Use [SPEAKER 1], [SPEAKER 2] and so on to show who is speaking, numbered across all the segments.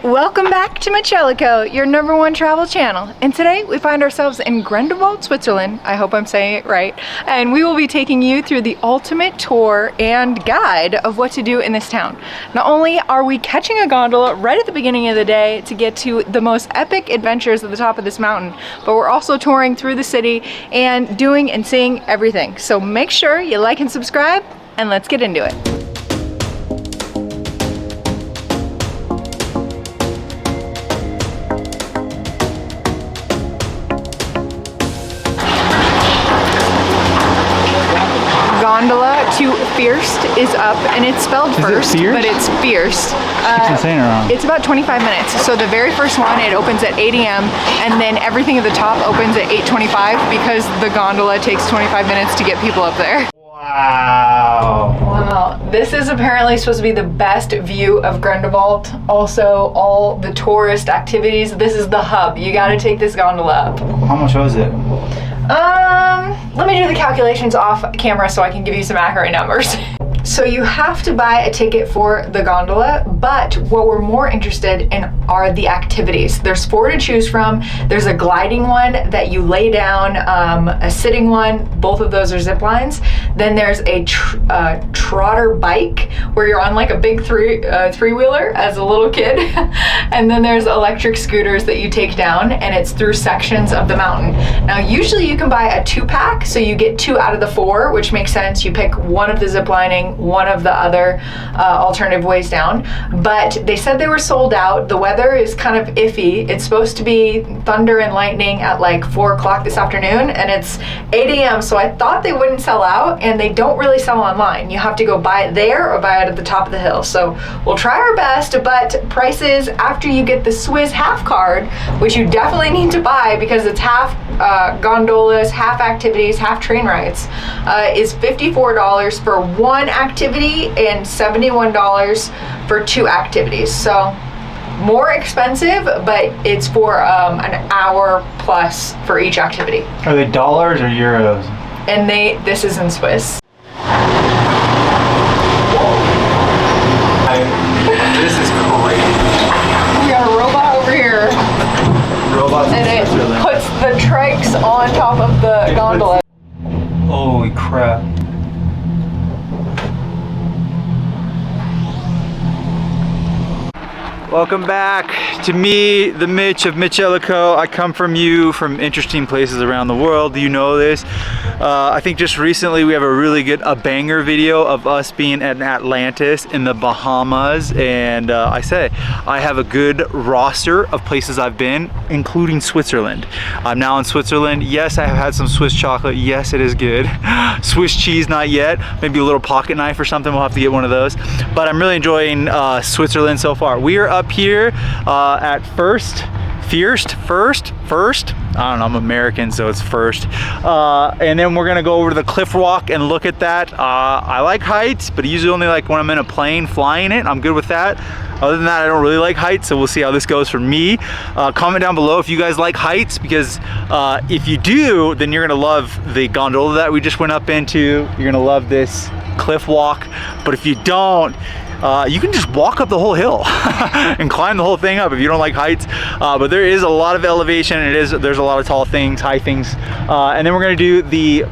[SPEAKER 1] Welcome back to MitchEllaCo, your #1 travel channel. And today we find ourselves in Grindelwald, Switzerland. I hope I'm saying it right. And we will be taking you through the ultimate tour and guide of what to do in this town. Not only are we catching a gondola right at the beginning of the day to get to the most epic adventures at the top of this mountain, but we're also touring through the city and doing and seeing everything. So make sure you like and subscribe, and let's get into it. Gondola to First is up, and it's spelled first, but it's First.
[SPEAKER 2] Keep saying it wrong.
[SPEAKER 1] It's about 25 minutes. So the very first one, it opens at 8 a.m. and then everything at the top opens at 8:25 because the gondola takes 25 minutes to get people up there.
[SPEAKER 2] Wow.
[SPEAKER 1] Wow. This is apparently supposed to be the best view of Grindelwald. Also, all the tourist activities. This is the hub. You got to take this gondola up.
[SPEAKER 2] How much was it?
[SPEAKER 1] Let me do the calculations off camera so I can give you some accurate numbers. So you have to buy a ticket for the gondola, but what we're more interested in are the activities. There's 4 to choose from. There's a gliding one that you lay down, a sitting one, both of those are zip lines. Then there's a trotter bike where you're on like a big three-wheeler as a little kid. And then there's electric scooters that you take down, and it's through sections of the mountain. Now usually you can buy a 2-pack, so you get 2 out of the 4, which makes sense. You pick one of the zip lining, one of the other alternative ways down, but they said they were sold out. The weather is kind of iffy. It's supposed to be thunder and lightning at like 4 o'clock this afternoon, and it's 8 a.m. so I thought they wouldn't sell out, and they don't really sell online. You have to go buy it there or buy it at the top of the hill. So we'll try our best, but prices after you get the Swiss half card, which you definitely need to buy because it's half gondolas, half activities, half train rides, is $54 for one activity and $71 for 2 activities. So more expensive, but it's for an hour plus for each activity.
[SPEAKER 2] Are they dollars or euros?
[SPEAKER 1] And this is in Swiss.
[SPEAKER 2] This is crazy.
[SPEAKER 1] We got a robot over here.
[SPEAKER 2] Robots
[SPEAKER 1] and it puts the trikes on top of the gondola.
[SPEAKER 2] Holy crap. Welcome back to me, the Mitch of MitchEllaCo. I come from interesting places around the world. You know this. I think just recently we have a banger video of us being at Atlantis in the Bahamas. And I have a good roster of places I've been, including Switzerland. I'm now in Switzerland. Yes, I have had some Swiss chocolate. Yes, it is good. Swiss cheese, not yet. Maybe a little pocket knife or something. We'll have to get one of those. But I'm really enjoying Switzerland so far. We are up here at First. I don't know, I'm American, so it's First. And then we're gonna go over to the cliff walk and look at that. I like heights, but usually only like when I'm in a plane flying it. I'm good with that. Other than that, I don't really like heights, so we'll see how this goes for me. Comment down below if you guys like heights, because if you do, then you're gonna love the gondola that we just went up into. You're gonna love this cliff walk. But if you don't, you can just walk up the whole hill and climb the whole thing up if you don't like heights. But there is a lot of elevation, and there's a lot of tall things, high things. And then we're gonna do the,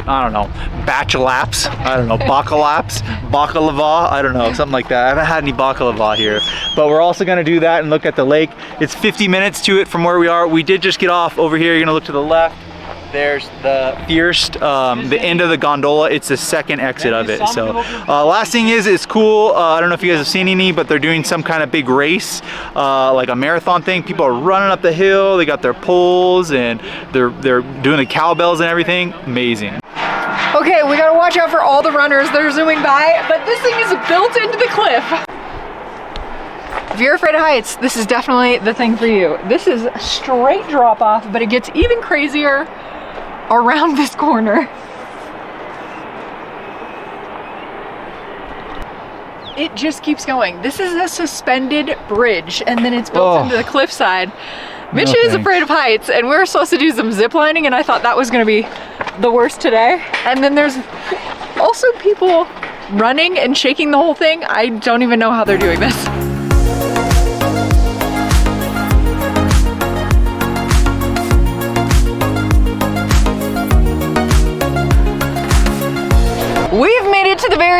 [SPEAKER 2] I don't know, Bachalpsee, I don't know, Bachalpsee, baklava, I don't know, something like that. I haven't had any baklava here. But we're also gonna do that and look at the lake. It's 50 minutes to it from where we are. We did just get off over here. You're gonna look to the left. There's the First, the end of the gondola. It's the second exit of it. So last thing is, it's cool. I don't know if you guys have seen any, but they're doing some kind of big race, like a marathon thing. People are running up the hill. They got their poles, and they're doing the cowbells and everything. Amazing.
[SPEAKER 1] Okay, we gotta watch out for all the runners that are zooming by, but this thing is built into the cliff. If you're afraid of heights, this is definitely the thing for you. This is a straight drop off, but it gets even crazier around this corner. It just keeps going. This is a suspended bridge, and then it's built into the cliffside. Mitch is afraid of heights, and we were supposed to do some zip lining, and I thought that was gonna be the worst today. And then there's also people running and shaking the whole thing. I don't even know how they're doing this.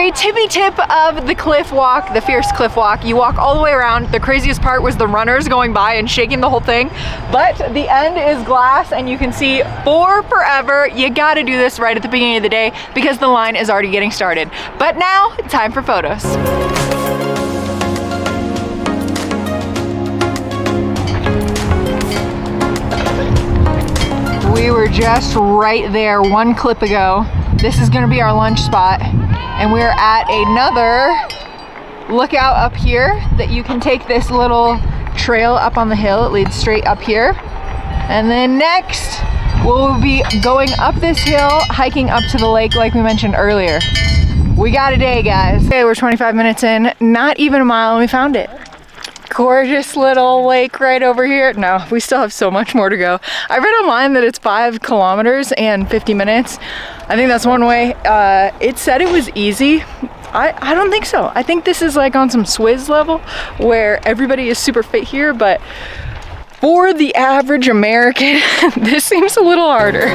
[SPEAKER 1] very tippy tip of the cliff walk, the fierce cliff walk. You walk all the way around. The craziest part was the runners going by and shaking the whole thing. But the end is glass and you can see for forever. You gotta do this right at the beginning of the day because the line is already getting started. But now, time for photos. We were just right there one clip ago. This is gonna be our lunch spot. And we're at another lookout up here that you can take this little trail up on the hill. It leads straight up here. And then next, we'll be going up this hill, hiking up to the lake like we mentioned earlier. We got a day, guys. Okay, we're 25 minutes in, not even a mile, and we found it. Gorgeous little lake right over here. No, we still have so much more to go. I read online that it's 5 kilometers and 50 minutes. I think that's one way. It said it was easy. I don't think so. I think this is like on some Swizz level where everybody is super fit here, but for the average American, this seems a little harder.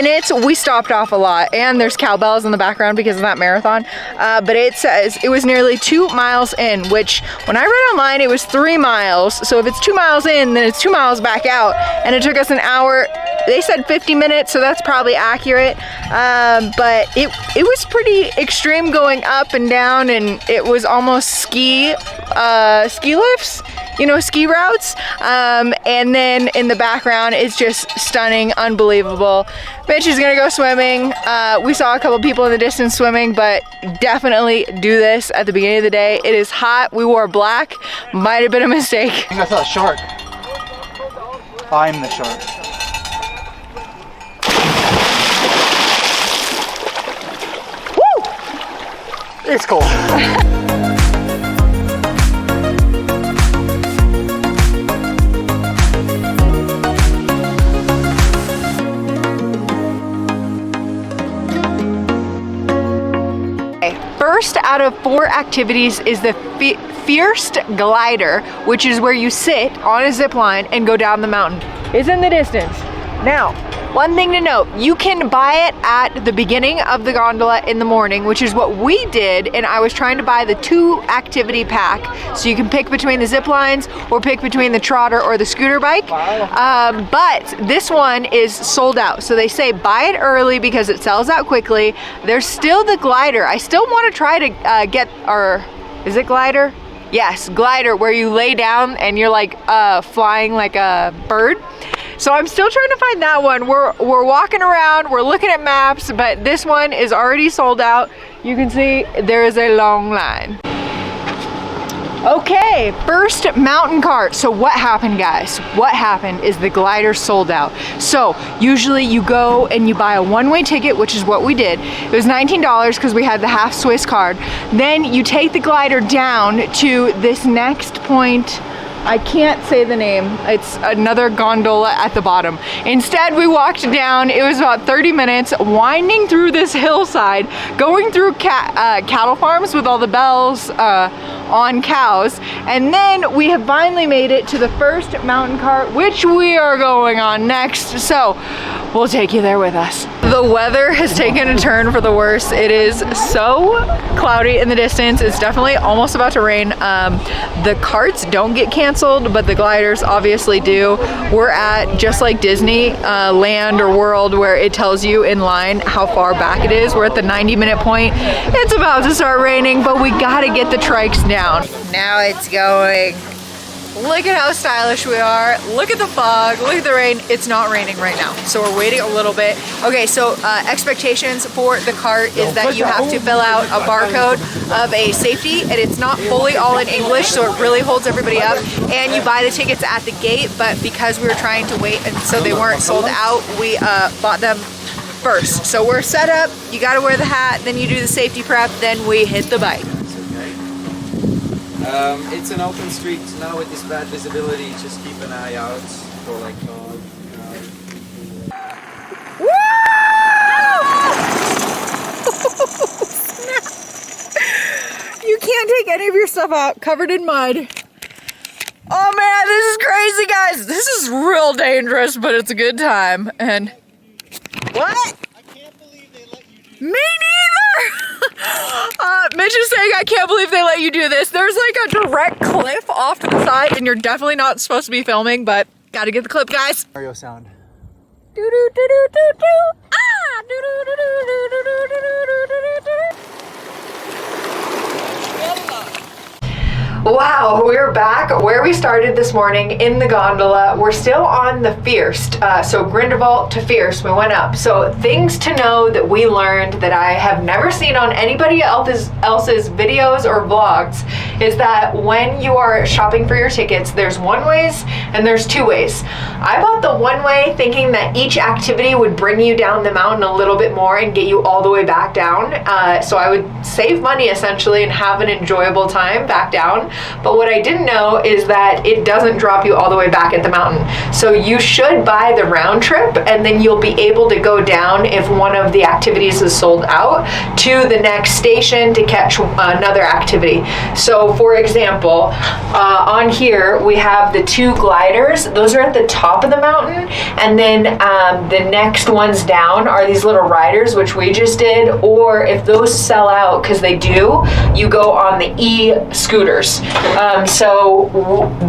[SPEAKER 1] minutes. We stopped off a lot, and there's cowbells in the background because of that marathon. But it says it was nearly 2 miles in, which when I read online, it was 3 miles. So if it's 2 miles in, then it's 2 miles back out, and it took us an hour. They said 50 minutes, so that's probably accurate. But it was pretty extreme going up and down, and it was almost ski lifts, you know, ski routes. And then in the background, it's just stunning, unbelievable. Mitch is gonna go swimming. We saw a couple people in the distance swimming, but definitely do this at the beginning of the day. It is hot. We wore black. Might have been a mistake.
[SPEAKER 2] I think I saw a shark. I'm the shark. Woo! It's cold. 1st out of 4 activities is the First glider, which is where you sit on a zip line and go down the mountain. It's in the distance. Now, one thing to note, you can buy it at the beginning of the gondola in the morning, which is what we did, and I was trying to buy the 2 activity pack, so you can pick between the zip lines or pick between the trotter or the scooter bike. But this one is sold out, so they say buy it early because it sells out quickly. There's still the glider. I still want to try to get, or is it glider? Yes, glider, where you lay down and you're like flying like a bird. So I'm still trying to find that one. We're walking around, we're looking at maps, but this one is already sold out. You can see there is a long line. Okay, first mountain cart. So what happened, guys? What happened is the glider sold out. So usually you go and you buy a one-way ticket, which is what we did. It was $19 because we had the half Swiss card. Then you take the glider down to this next point. I can't say the name. It's another gondola at the bottom. Instead, we walked down. It was about 30 minutes, winding through this hillside, going through cattle farms with all the bells on cows. And then we have finally made it to the first mountain cart, which we are going on next. So we'll take you there with us. The weather has taken a turn for the worse. It is so cloudy in the distance. It's definitely almost about to rain. The carts don't get canceled, but the gliders obviously do. We're at, just like Disney land or World, where it tells you in line how far back it is. We're at the 90-minute point. It's about to start raining, but we gotta get the trikes down. Now it's going. Look at how stylish we are. Look at the fog, look at the rain. It's not raining right now, so we're waiting a little bit. Okay, so expectations for the cart is that you have to fill out a barcode of a safety, and it's not fully all in English, so it really holds everybody up. And you buy the tickets at the gate, but because we were trying to wait and so they weren't sold out, we bought them first. So we're set up, you gotta wear the hat, then you do the safety prep, then we hit the bike.
[SPEAKER 3] It's an open street now with this bad visibility, just keep an eye out.
[SPEAKER 1] You can't take any of your stuff out, covered in mud. Oh man, this is crazy, guys. This is real dangerous, but it's a good time. And what?
[SPEAKER 2] I can't believe they let you do
[SPEAKER 1] Me neither! Mitch is saying, I can't believe they let you do this. There's like a direct cliff off to the side, and you're definitely not supposed to be filming, but gotta get the clip, guys.
[SPEAKER 2] Mario sound.
[SPEAKER 1] Do do do do do do. Ah! Do do do do do do do do do do do. Wow, we're back where we started this morning in the gondola. We're still on the First, so Grindelwald to First, we went up. So things to know that we learned that I have never seen on anybody else's videos or vlogs is that when you are shopping for your tickets, there's one ways and there's two ways. I bought the one way thinking that each activity would bring you down the mountain a little bit more and get you all the way back down. So I would save money essentially and have an enjoyable time back down. But what I didn't know is that it doesn't drop you all the way back at the mountain. So you should buy the round trip and then you'll be able to go down if one of the activities is sold out to the next station to catch another activity. So for example, on here we have the two gliders. Those are at the top of the mountain, and then the next ones down are these little riders, which we just did. Or if those sell out, because they do, you go on the e-scooters. So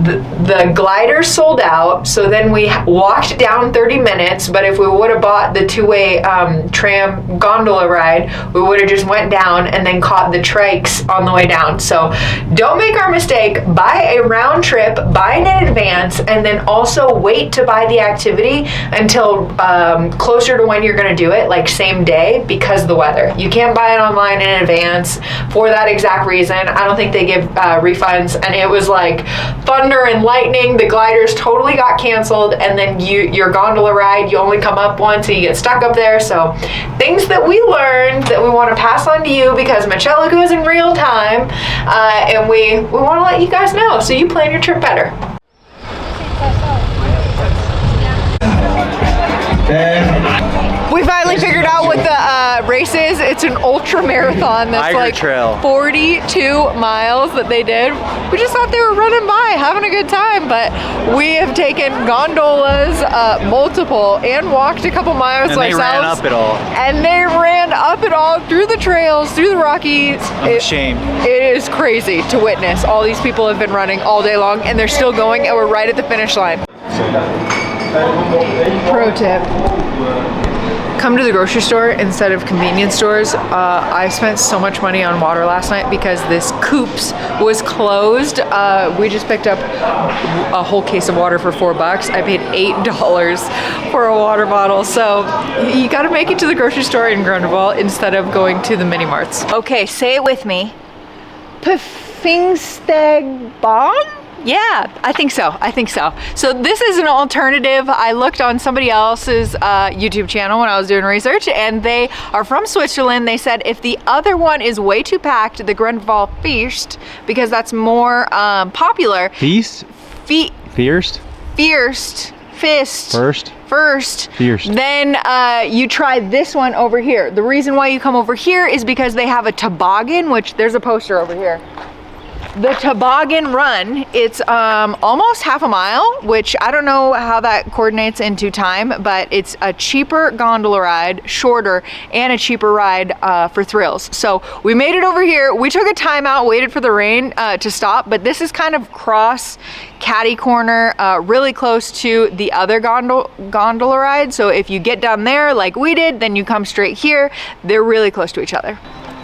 [SPEAKER 1] the glider sold out, so then we walked down 30 minutes, but if we would have bought the two-way tram gondola ride, we would have just went down and then caught the trikes on the way down. So don't make our mistake. Buy a round trip, buy it in advance, and then also wait to buy the activity until closer to when you're going to do it, like same day, because of the weather. You can't buy it online in advance for that exact reason. I don't think they give refunds, and it was like thunder and lightning. The gliders totally got canceled, and then your gondola ride, you only come up once, so you get stuck up there. So things that we learned that we want to pass on to you, because MitchEllaCo is in real time, and we want to let you guys know so you plan your trip better. We finally figured out what the race is. It's an ultra marathon that's like
[SPEAKER 2] trail.
[SPEAKER 1] 42 miles that they did. We just thought they were running by, having a good time, but we have taken gondolas, multiple, and walked a couple miles
[SPEAKER 2] and
[SPEAKER 1] ourselves.
[SPEAKER 2] They ran up it all.
[SPEAKER 1] And they ran up it all through the trails, through the Rockies.
[SPEAKER 2] I'm ashamed.
[SPEAKER 1] It is crazy to witness. All these people have been running all day long, and they're still going, and we're right at the finish line. Pro tip. Come to the grocery store instead of convenience stores. I spent so much money on water last night because this Coops was closed. We just picked up a whole case of water for $4. I paid $8 for a water bottle. So you gotta make it to the grocery store in Grindelwald instead of going to the mini marts. Okay, say it with me. Pfingstegg bomb? Yeah, I think so. I think so. So this is an alternative. I looked on somebody else's YouTube channel when I was doing research, and they are from Switzerland. They said if the other one is way too packed, the Grindelwald-First, because that's more popular.
[SPEAKER 2] Feast? First?
[SPEAKER 1] Then you try this one over here. The reason why you come over here is because they have a toboggan, which there's a poster over here. The toboggan run, it's almost half a mile, which I don't know how that coordinates into time, but it's a cheaper gondola ride, shorter, and a cheaper ride for thrills. So we made it over here. We took a time out, waited for the rain to stop, but this is kind of cross catty corner, really close to the other gondola ride. So if you get down there like we did, then you come straight here. They're really close to each other.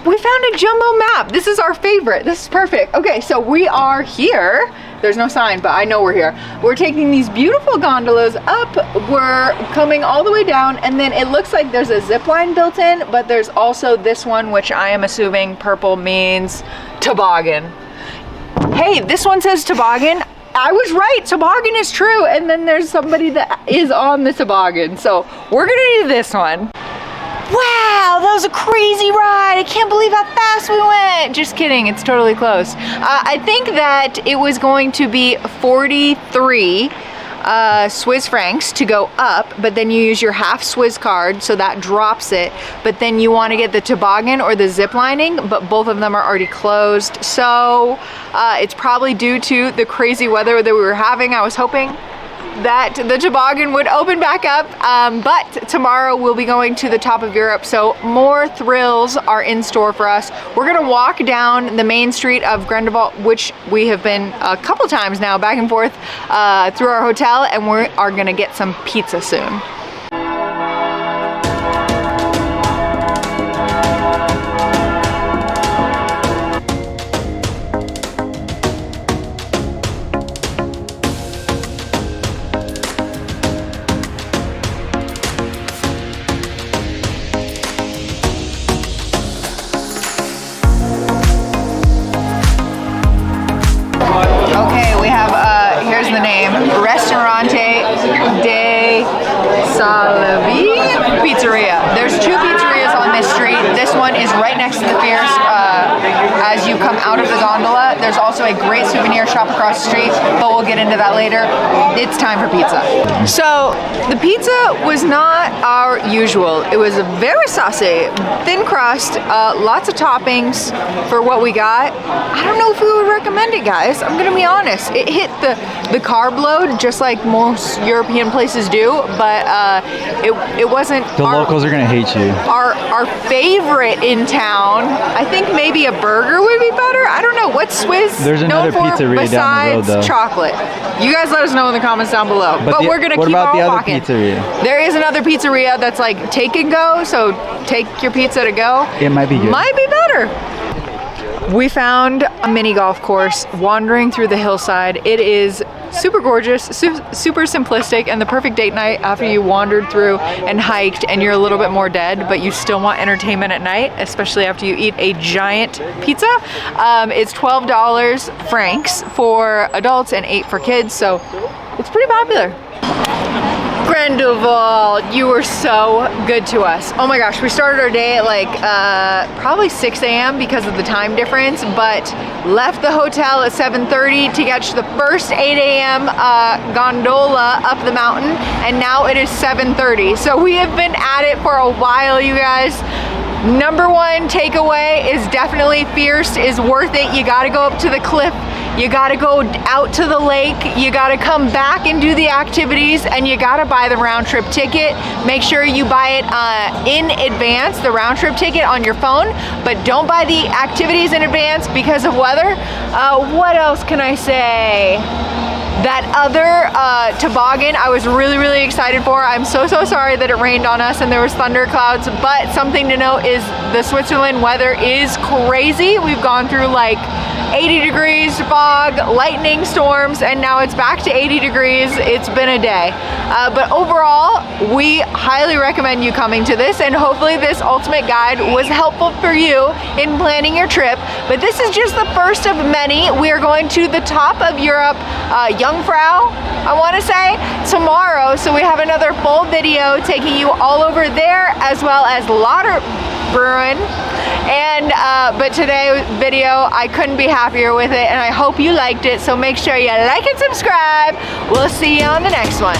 [SPEAKER 1] We found a jumbo map. This is our favorite. This is perfect. Okay, so we are here. There's no sign, but I know we're here. We're taking these beautiful gondolas up. We're coming all the way down, and then it looks like there's a zip line built in, but there's also this one, which I am assuming purple means toboggan. Hey, this one says toboggan. I was right, toboggan is true, and then there's somebody that is on the toboggan. So we're gonna do this one. Wow, that was a crazy ride. I can't believe how fast we went. Just kidding, it's totally close. I think that it was going to be 43 Swiss francs to go up, but then you use your half Swiss card, so that drops it. But then you want to get the toboggan or the zip lining, but both of them are already closed. So it's probably due to the crazy weather that we were having. I was hoping that the toboggan would open back up, but tomorrow we'll be going to the top of Europe, so more thrills are in store for us. We're gonna walk down the main street of Grindelwald, which we have been a couple times now, back and forth through our hotel, and we are gonna get some pizza soon. Okay, we have, here's the name, Ristorante de Salvi Pizzeria. There's 2 pizzerias on this street. This one is right next to the Fierce. As you come out of the gondola, there's also a great souvenir shop across the street, but we'll get into that later. It's time for pizza. So the pizza was not our usual. It was very saucy, thin crust, lots of toppings for what we got. I don't know if we would recommend it, guys. I'm gonna be honest. It hit the carb load just like most European places do, but it wasn't.
[SPEAKER 2] The locals are gonna hate you.
[SPEAKER 1] Our favorite in town. I think maybe a burger would be better. I don't know. What's Swiss
[SPEAKER 2] There's another pizzeria down the road, though.
[SPEAKER 1] Besides chocolate? You guys let us know in the comments down below. But we're gonna keep on walking.
[SPEAKER 2] What about the other pizzeria?
[SPEAKER 1] There is another pizzeria that's like take and go, so take your pizza to go.
[SPEAKER 2] It might be good.
[SPEAKER 1] Might be better. We found a mini golf course wandering through the hillside. It is super gorgeous, super simplistic, and the perfect date night after you wandered through and hiked and you're a little bit more dead, but you still want entertainment at night, especially after you eat a giant pizza. It's $12 francs for adults and 8 for kids, so it's pretty popular. Grindelwald, you were so good to us. Oh my gosh, we started our day at like probably 6 a.m. because of the time difference, but left the hotel at 7:30 to catch the first 8 a.m. gondola up the mountain, and now it is 7:30. So we have been at it for a while, you guys. Number one takeaway is definitely Fierce is worth it. You gotta go up to the cliff. You gotta go out to the lake, you gotta come back and do the activities, and you gotta buy the round trip ticket. Make sure you buy it in advance, the round trip ticket on your phone, but don't buy the activities in advance because of weather. What else can I say? That other toboggan I was really excited for. I'm so sorry that it rained on us and there was thunder clouds, but something to note is the Switzerland weather is crazy. We've gone through like 80 degrees, fog, lightning storms, and now it's back to 80 degrees. It's been a day. But overall, we highly recommend you coming to this, and hopefully this ultimate guide was helpful for you in planning your trip. But this is just the first of many. We are going to the top of Europe, Jungfrau, I want to say, tomorrow. So we have another full video taking you all over there, as well as Lauterbrunnen. And but today's video, I couldn't be happier with it, and I hope you liked it. So make sure you like and subscribe. We'll see you on the next one.